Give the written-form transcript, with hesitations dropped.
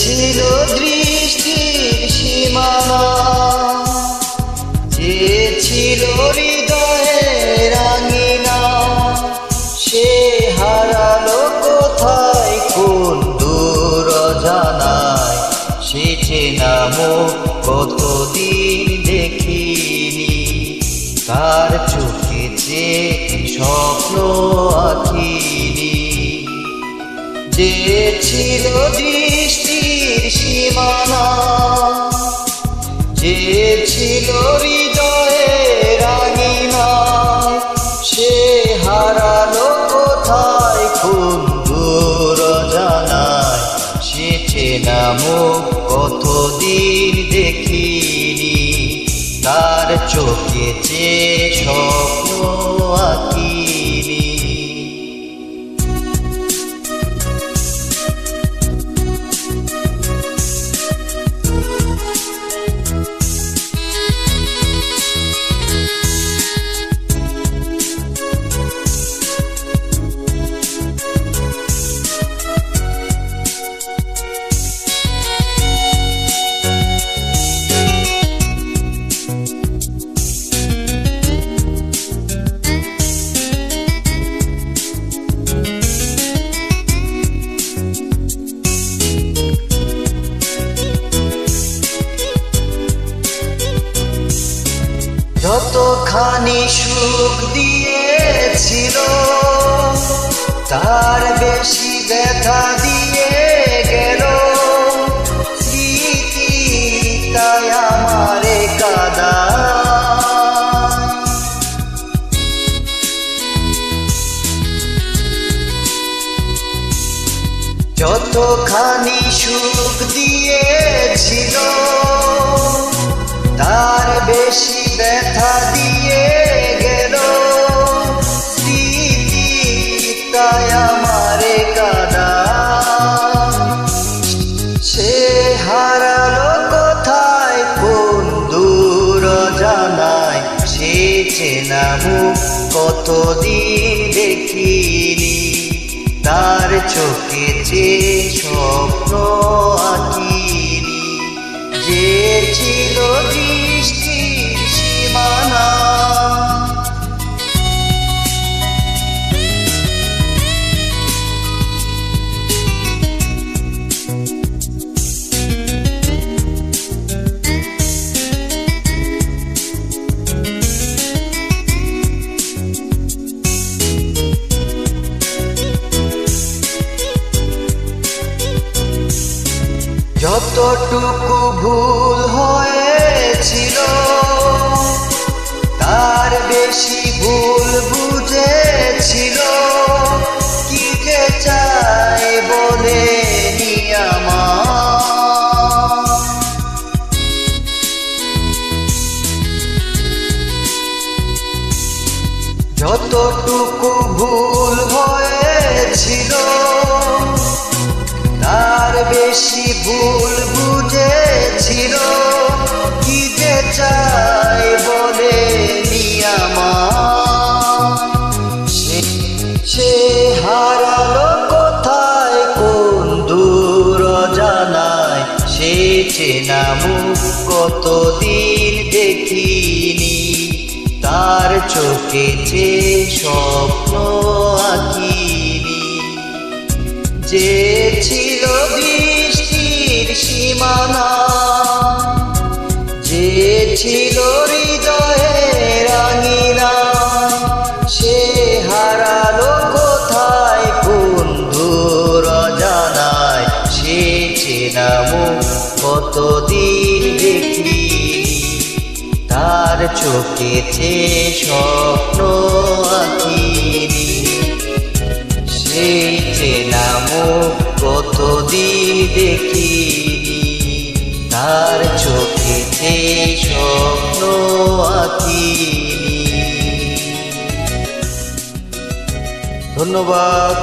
ছিল দৃষ্টির সীমানা, যে ছিল হৃদয়ের আঙিনা, সে হারালো কোথায় কোন দূর অজানায়। সে চেনা মুখ কতদিন দেখিনি, তার চোখে যে স্বপ্ন আঁকিনি। যে ছিল দৃষ্টির সীমানা, যে ছিল হৃদয়ের আঙিনা, সে হারালো কোথায় কোন দূর অজানায়। সে চেনা মুখ কতদিন দেখিনি, তার চোখে যে স্বপ্ন আঁকিনি। যতখানি সুখ দিয়েছিল, তার বেশি ব্যথা দিয়ে গেল। স্মৃতি তাই আমারে কাঁদায়। যতখানি সুখ দিয়েছিল, তার বেশি ব্যথা দিয়ে গেল। স্মৃতি তাই আমারে কাঁদায়। সে হারালো কোথায় কোন দূর অজানায়। সে চেনা মুখ কতদিন দেখিনি, তার চোখে যে স্বপ্ন আঁকিনি। যে ছিল দৃষ্টির সীমানা, যতটুকু ভুল হয়েছিল, তার বেশি ভুল বুঝেছিল। কি যে চাই বলে নি আমার। যতটুকু ভুল হয়েছিল, তার বেশি ভুল বুঝেছিল। কি যে চাই বলে নি আমার। সে হারালো কোথায় কোন দূর অজানায়। সে চেনা মুখ কতদিন দেখিনি, তার চোখে যে স্বপ্ন আঁকিনি। যে ছিল দৃষ্টির সীমানা, যে ছিল হৃদয়ের আঙিনা, সে হারালো কোথায় কোন দূর অজানায়। সে চেনা মুখ কতদিন দেখিনি, তার চোখে যে স্বপ্ন আঁকিনি। সেই চেনা মুখ কতদিন দেখিনি, তার চোখে যে স্বপ্ন আঁকিনি। ধন্যবাদ।